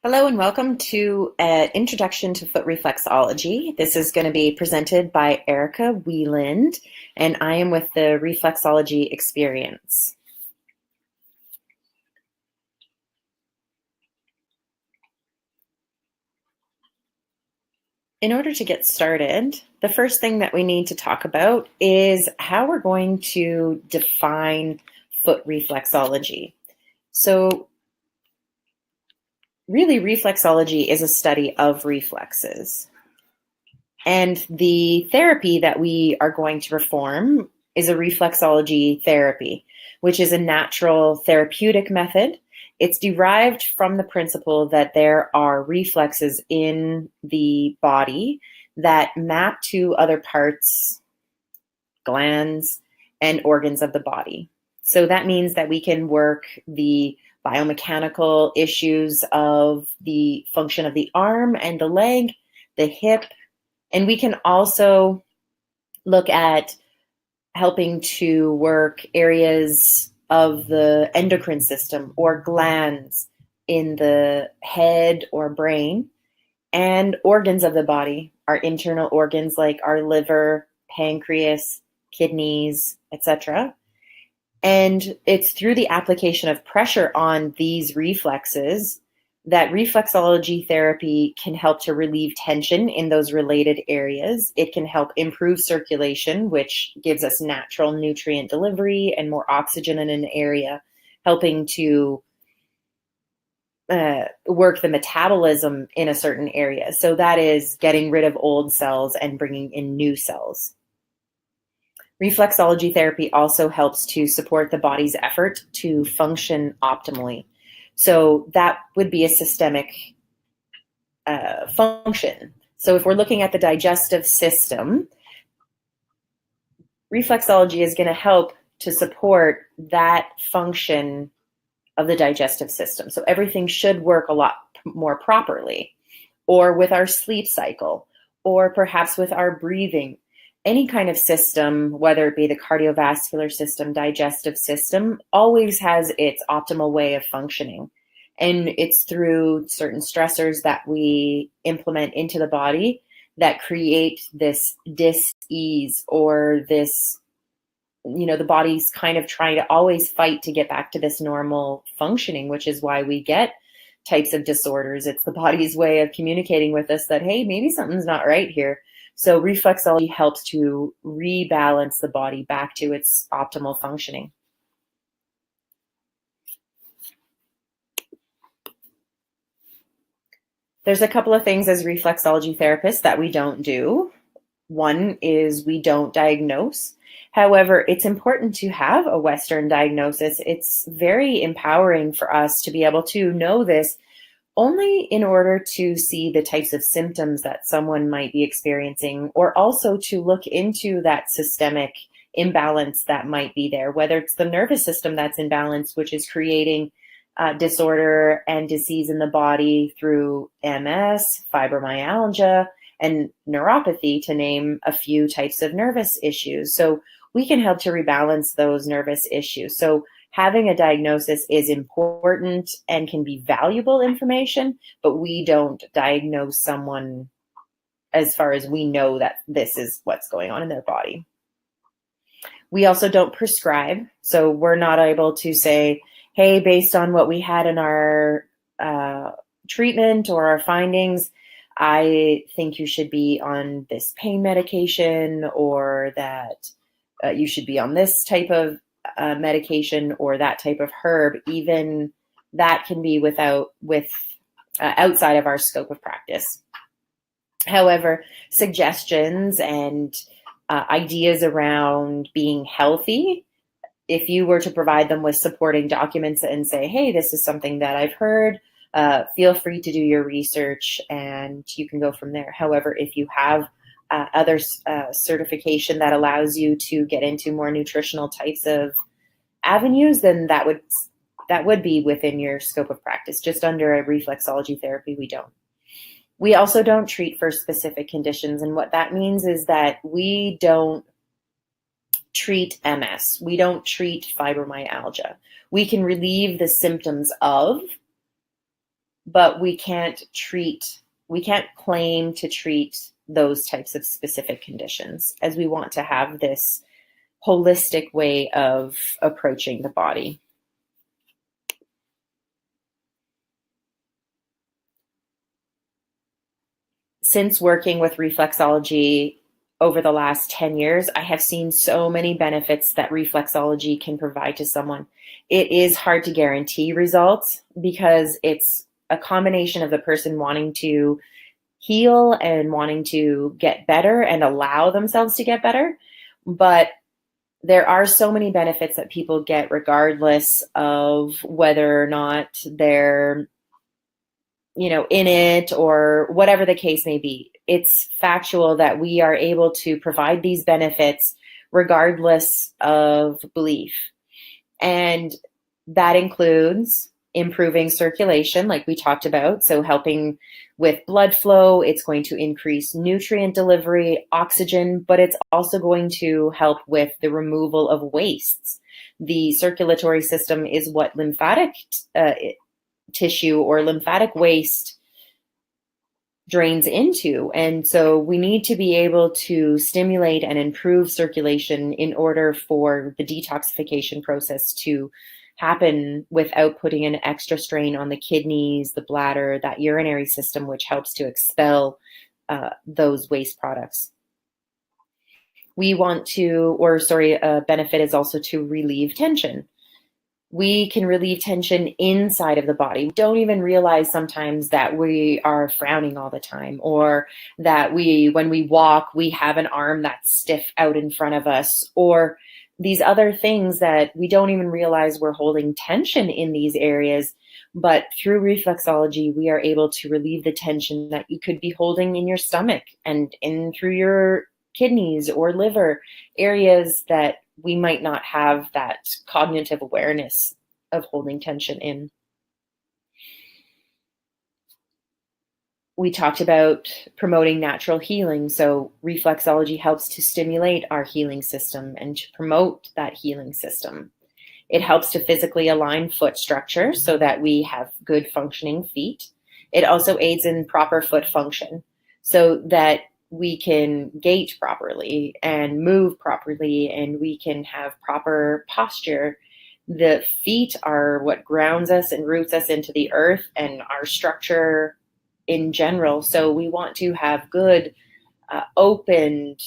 Hello and welcome to an introduction to foot reflexology. This is going to be presented by Erica Wieland, and I am with the Reflexology Experience. In order to get started, the first thing that we need to talk about is how we're going to define foot reflexology. So really, reflexology is a study of reflexes. And the therapy that we are going to perform is a reflexology therapy, which is a natural therapeutic method. It's derived from the principle that there are reflexes in the body that map to other parts, glands, and organs of the body. So that means that we can work the biomechanical issues of the function of the arm and the leg, the hip, and we can also look at helping to work areas of the endocrine system or glands in the head or brain, and organs of the body, our internal organs like our liver, pancreas, kidneys, etc. And it's through the application of pressure on these reflexes that reflexology therapy can help to relieve tension in those related areas. It can help improve circulation, which gives us natural nutrient delivery and more oxygen in an area, helping to work the metabolism in a certain area. So that is getting rid of old cells and bringing in new cells. Reflexology therapy also helps to support the body's effort to function optimally. So that would be a systemic function. So if we're looking at the digestive system, reflexology is going to help to support that function of the digestive system. So everything should work a lot more properly, or with our sleep cycle, or perhaps with our breathing. Any kind of system, whether it be the cardiovascular system, digestive system, always has its optimal way of functioning. And it's through certain stressors that we implement into the body that create this dis-ease, or this, the body's kind of trying to always fight to get back to this normal functioning, which is why we get types of disorders. It's the body's way of communicating with us that, hey, maybe something's not right here. So reflexology helps to rebalance the body back to its optimal functioning. There's a couple of things as reflexology therapists that we don't do. One is we don't diagnose. However, it's important to have a Western diagnosis. It's very empowering for us to be able to know this only in order to see the types of symptoms that someone might be experiencing, or also to look into that systemic imbalance that might be there, whether it's the nervous system that's imbalanced, which is creating disorder and disease in the body through MS, fibromyalgia, and neuropathy, to name a few types of nervous issues. So we can help to rebalance those nervous issues. So having a diagnosis is important and can be valuable information, but we don't diagnose someone as far as we know that this is what's going on in their body. We also don't prescribe, so we're not able to say, hey, based on what we had in our treatment or our findings, I think you should be on this pain medication, or that you should be on this type of medication or that type of herb. Even that can be outside of our scope of practice. However, suggestions and ideas around being healthy, if you were to provide them with supporting documents and say, hey, this is something that I've heard, feel free to do your research and you can go from there. However, if you have other certification that allows you to get into more nutritional types of avenues, then that would be within your scope of practice. Just under a reflexology therapy, we don't. We also don't treat for specific conditions, and what that means is that we don't treat MS. We don't treat fibromyalgia. We can relieve the symptoms of, but we can't claim to treat those types of specific conditions, as we want to have this holistic way of approaching the body. Since working with reflexology over the last 10 years, I have seen so many benefits that reflexology can provide to someone. It is hard to guarantee results because it's a combination of the person wanting to heal and wanting to get better and allow themselves to get better. But there are so many benefits that people get regardless of whether or not they're in it or whatever the case may be. It's factual that we are able to provide these benefits regardless of belief. And that includes improving circulation, like we talked about. So helping with blood flow, it's going to increase nutrient delivery, oxygen, but it's also going to help with the removal of wastes. The circulatory system is what lymphatic tissue or lymphatic waste drains into. And so we need to be able to stimulate and improve circulation in order for the detoxification process to happen without putting an extra strain on the kidneys, the bladder, that urinary system, which helps to expel those waste products. We want to, a benefit is also to relieve tension. We can relieve tension inside of the body. We don't even realize sometimes that we are frowning all the time, or that when we walk, we have an arm that's stiff out in front of us, or these other things that we don't even realize we're holding tension in these areas. But through reflexology, we are able to relieve the tension that you could be holding in your stomach and in through your kidneys or liver, areas that we might not have that cognitive awareness of holding tension in. We talked about promoting natural healing. So reflexology helps to stimulate our healing system and to promote that healing system. It helps to physically align foot structure so that we have good functioning feet. It also aids in proper foot function so that we can gait properly and move properly, and we can have proper posture. The feet are what grounds us and roots us into the earth and our structure in general. So we want to have good, opened,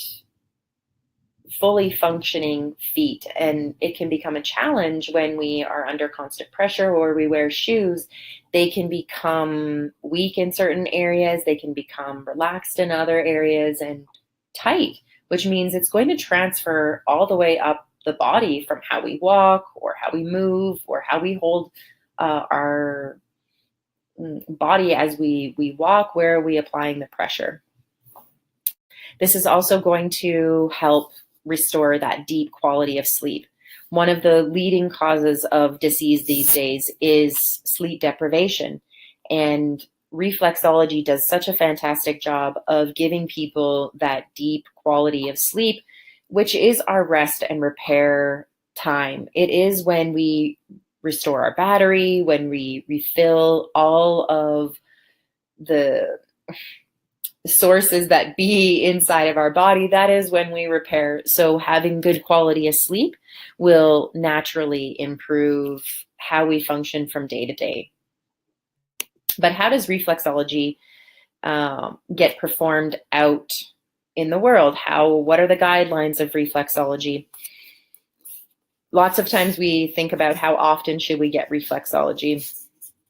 fully functioning feet. And it can become a challenge when we are under constant pressure or we wear shoes. They can become weak in certain areas. They can become relaxed in other areas and tight, which means it's going to transfer all the way up the body from how we walk or how we move or how we hold our body as we walk. Where are we applying the pressure? This is also going to help restore that deep quality of sleep. One of the leading causes of disease these days is sleep deprivation. And reflexology does such a fantastic job of giving people that deep quality of sleep, which is our rest and repair time. It is when we restore our battery, when we refill all of the sources that be inside of our body. That is when we repair. So having good quality of sleep will naturally improve how we function from day to day. But how does reflexology get performed out in the world? What are the guidelines of reflexology? Lots of times we think about how often should we get reflexology.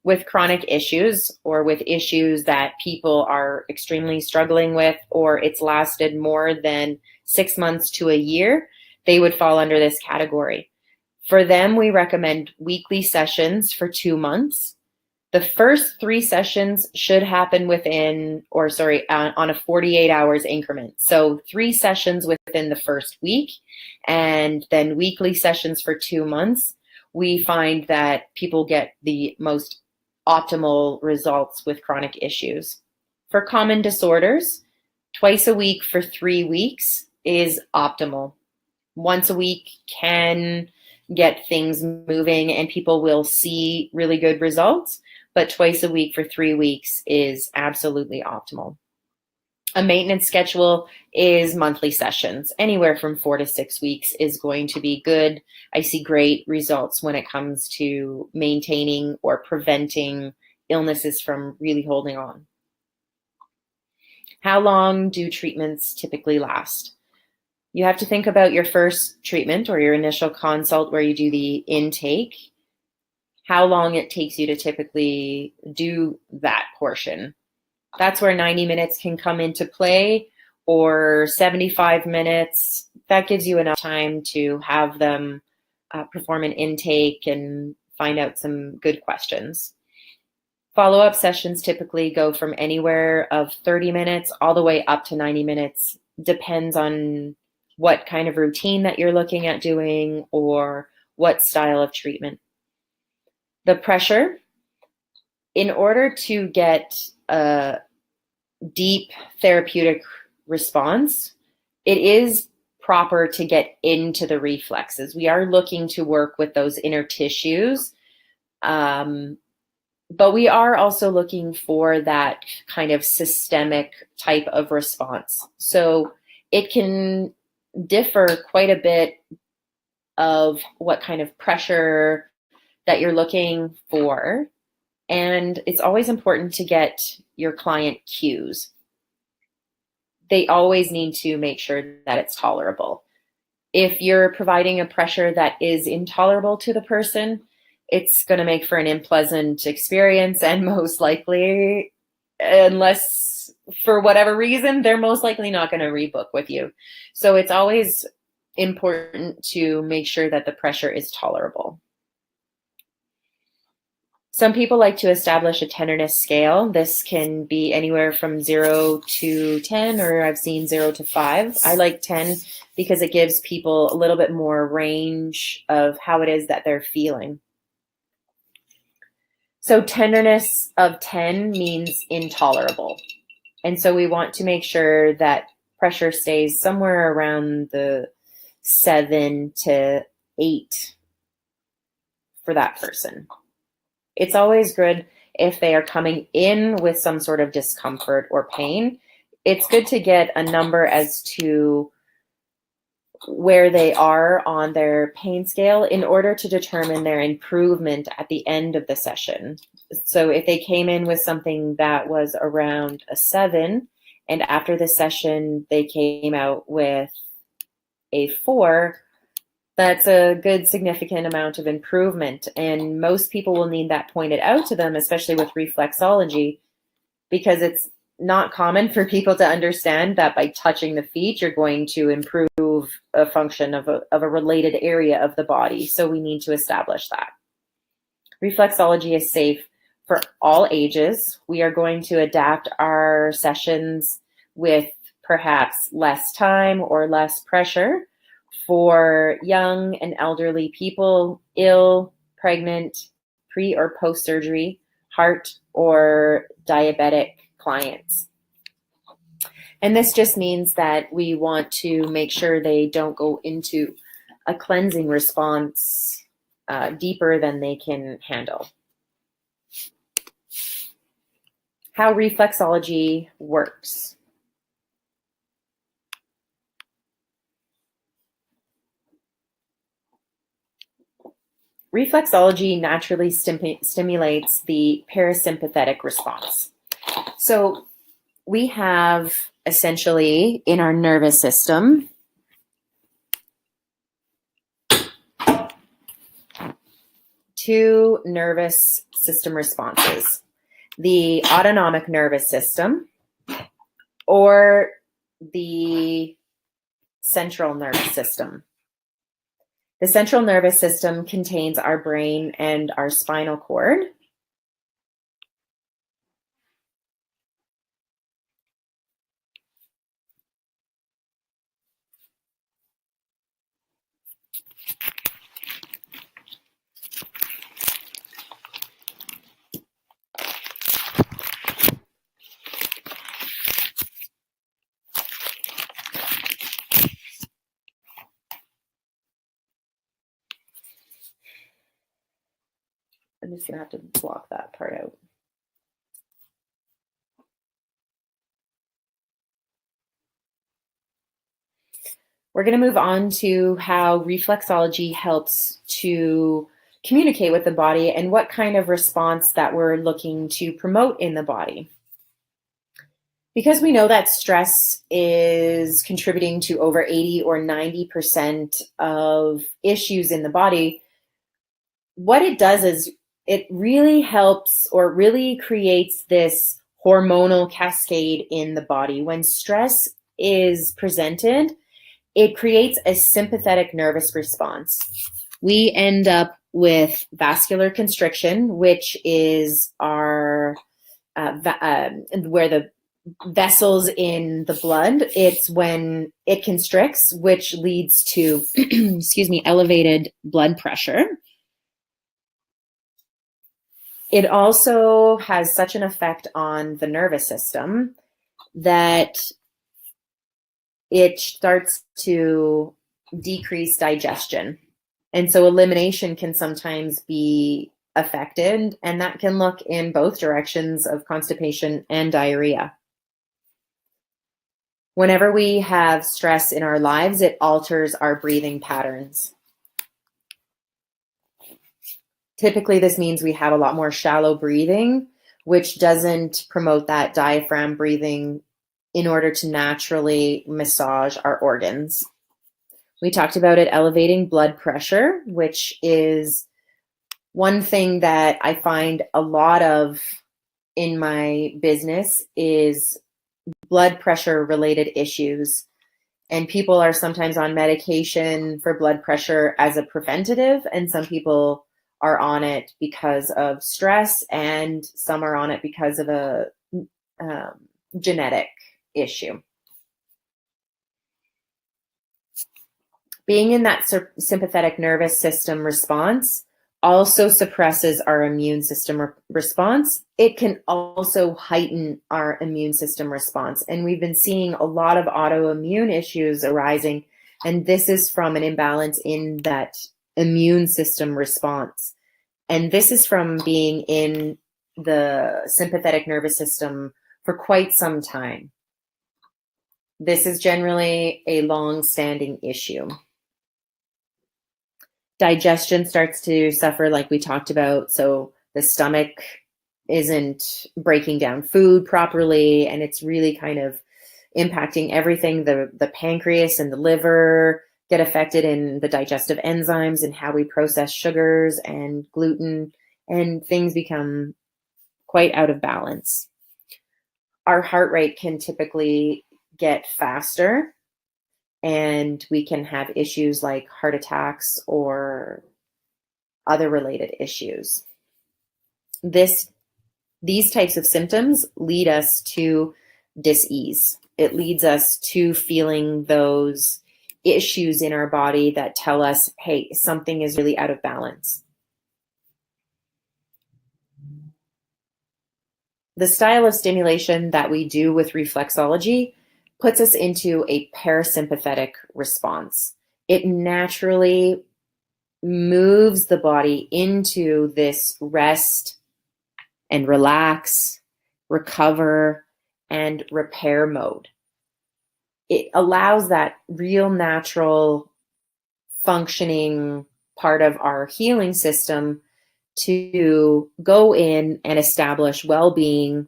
With chronic issues or with issues that people are extremely struggling with, or it's lasted more than 6 months to a year, they would fall under this category. For them, we recommend weekly sessions for 2 months. The first 3 sessions should happen on a 48 hours increment. So 3 sessions within the first week, and then weekly sessions for 2 months. We find that people get the most optimal results with chronic issues. For common disorders, twice a week for 3 weeks is optimal. Once a week can get things moving and people will see really good results. but twice a week for 3 weeks is absolutely optimal. A maintenance schedule is monthly sessions. Anywhere from 4 to 6 weeks is going to be good. I see great results when it comes to maintaining or preventing illnesses from really holding on. How long do treatments typically last? You have to think about your first treatment or your initial consult where you do the intake, how long it takes you to typically do that portion. That's where 90 minutes can come into play, or 75 minutes. That gives you enough time to have them perform an intake and find out some good questions. Follow-up sessions typically go from anywhere of 30 minutes all the way up to 90 minutes. Depends on what kind of routine that you're looking at doing or what style of treatment. The pressure, in order to get a deep therapeutic response, it is proper to get into the reflexes. We are looking to work with those inner tissues, but we are also looking for that kind of systemic type of response. So it can differ quite a bit of what kind of pressure that you're looking for. And it's always important to get your client cues. They always need to make sure that it's tolerable. If you're providing a pressure that is intolerable to the person, it's going to make for an unpleasant experience, and most likely, unless for whatever reason, they're most likely not going to rebook with you. So it's always important to make sure that the pressure is tolerable. Some people like to establish a tenderness scale. This can be anywhere from 0 to 10, or I've seen 0 to 5. I like 10 because it gives people a little bit more range of how it is that they're feeling. So tenderness of 10 means intolerable. And so we want to make sure that pressure stays somewhere around the 7 to 8 for that person. It's always good if they are coming in with some sort of discomfort or pain. It's good to get a number as to where they are on their pain scale in order to determine their improvement at the end of the session. So if they came in with something that was around a 7, and after the session they came out with a 4, that's a good significant amount of improvement. And most people will need that pointed out to them, especially with reflexology, because it's not common for people to understand that by touching the feet, you're going to improve a function of a related area of the body. So we need to establish that. Reflexology is safe for all ages. We are going to adapt our sessions with perhaps less time or less pressure for young and elderly people, ill, pregnant, pre or post-surgery, heart or diabetic clients. And this just means that we want to make sure they don't go into a cleansing response deeper than they can handle. How reflexology works. Reflexology naturally stimulates the parasympathetic response. So we have essentially in our nervous system two nervous system responses: the autonomic nervous system or the central nervous system. The central nervous system contains our brain and our spinal cord. I'm just going to have to block that part out. We're going to move on to how reflexology helps to communicate with the body and what kind of response that we're looking to promote in the body. Because we know that stress is contributing to over 80 or 90% of issues in the body, what it does is it really helps or really creates this hormonal cascade in the body. When stress is presented, it creates a sympathetic nervous response. We end up with vascular constriction, which is our where the vessels in the blood, it's when it constricts, which leads to, excuse me, elevated blood pressure. It also has such an effect on the nervous system that it starts to decrease digestion. And so elimination can sometimes be affected, and that can look in both directions of constipation and diarrhea. Whenever we have stress in our lives, it alters our breathing patterns. Typically, this means we have a lot more shallow breathing, which doesn't promote that diaphragm breathing in order to naturally massage our organs. We talked about it elevating blood pressure, which is one thing that I find a lot of in my business is blood pressure related issues. And people are sometimes on medication for blood pressure as a preventative, and some people are on it because of stress, and some are on it because of a genetic issue. Being in that sympathetic nervous system response also suppresses our immune system response. It can also heighten our immune system response. And we've been seeing a lot of autoimmune issues arising, and this is from an imbalance in that immune system response. And this is from being in the sympathetic nervous system for quite some time. This is generally a long-standing issue. Digestion starts to suffer, like we talked about. So the stomach isn't breaking down food properly, and it's really kind of impacting everything. The pancreas and the liver get affected in the digestive enzymes and how we process sugars and gluten, and things become quite out of balance. Our heart rate can typically get faster, and we can have issues like heart attacks or other related issues. These types of symptoms lead us to dis-ease. It leads us to feeling those issues in our body that tell us, hey, something is really out of balance. The style of stimulation that we do with reflexology puts us into a parasympathetic response. It naturally moves the body into this rest and relax, recover, and repair mode. It allows that real natural functioning part of our healing system to go in and establish well-being,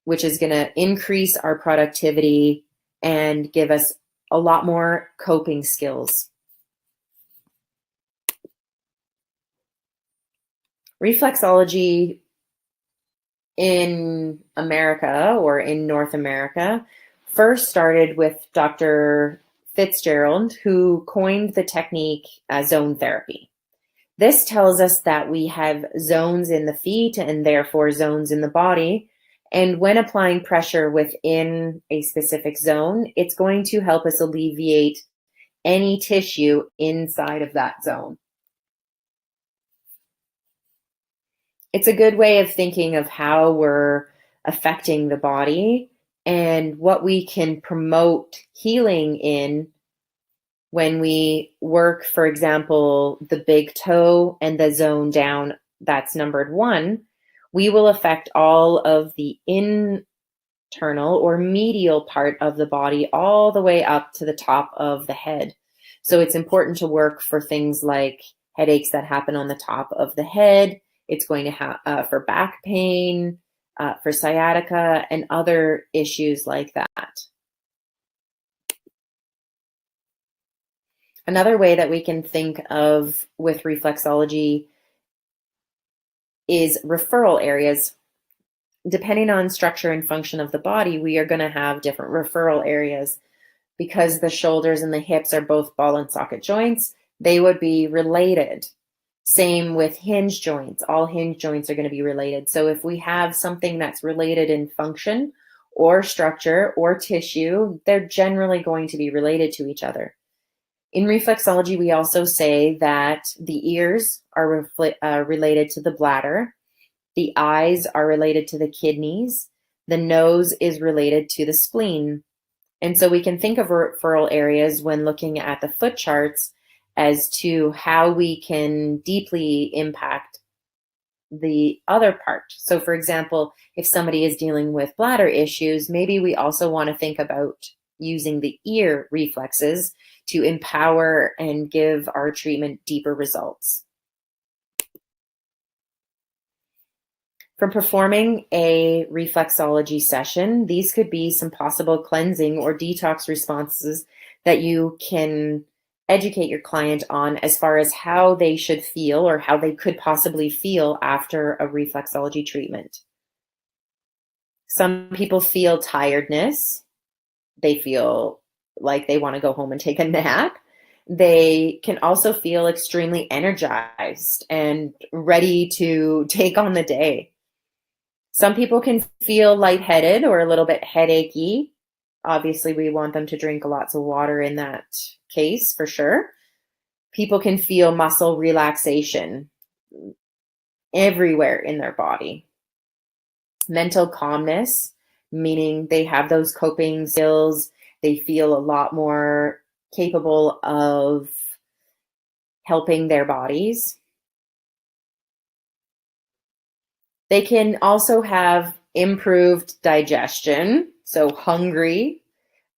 which is going to increase our productivity and give us a lot more coping skills. Reflexology in America, or in North America, first started with Dr. Fitzgerald, who coined the technique zone therapy. This tells us that we have zones in the feet and therefore zones in the body. And when applying pressure within a specific zone, it's going to help us alleviate any tissue inside of that zone. It's a good way of thinking of how we're affecting the body and what we can promote healing in when we work, for example, the big toe and the zone down that's numbered 1. We will affect all of the internal or medial part of the body all the way up to the top of the head. So it's important to work for things like headaches that happen on the top of the head. It's going to have for back pain, for sciatica, and other issues like that. Another way that we can think of with reflexology is referral areas. Depending on structure and function of the body, we are going to have different referral areas. Because the shoulders and the hips are both ball and socket joints, they would be related. Same with hinge joints. All hinge joints are going to be related. So if we have something that's related in function or structure or tissue, they're generally going to be related to each other. In reflexology, we also say that the ears are related to the bladder, the eyes are related to the kidneys, the nose is related to the spleen. And so we can think of referral areas when looking at the foot charts as to how we can deeply impact the other part. So for example, if somebody is dealing with bladder issues, maybe we also want to think about using the ear reflexes to empower and give our treatment deeper results. From performing a reflexology session, these could be some possible cleansing or detox responses that you can educate your client on as far as how they should feel or how they could possibly feel after a reflexology treatment. Some people feel tiredness. They feel like they want to go home and take a nap. They can also feel extremely energized and ready to take on the day. Some people can feel lightheaded or a little bit headachy. Obviously, we want them to drink lots of water in that case for sure. People can feel muscle relaxation everywhere in their body. Mental calmness, meaning they have those coping skills. They feel a lot more capable of helping their bodies. They can also have improved digestion, so hungry,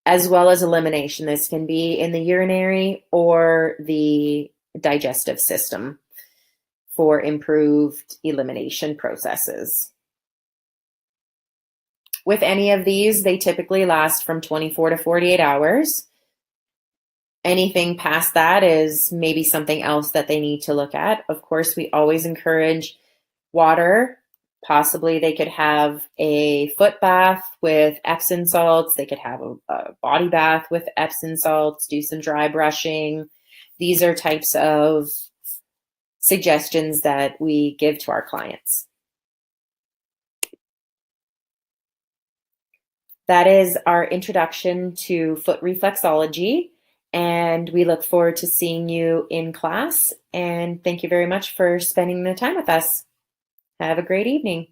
as well as elimination. This can be in the urinary or the digestive system for improved elimination processes. With any of these, they typically last from 24 to 48 hours. Anything past that is maybe something else that they need to look at. Of course, we always encourage water. Possibly they could have a foot bath with Epsom salts. They could have a body bath with Epsom salts, do some dry brushing. These are types of suggestions that we give to our clients. That is our introduction to foot reflexology, and we look forward to seeing you in class. And thank you very much for spending the time with us. Have a great evening.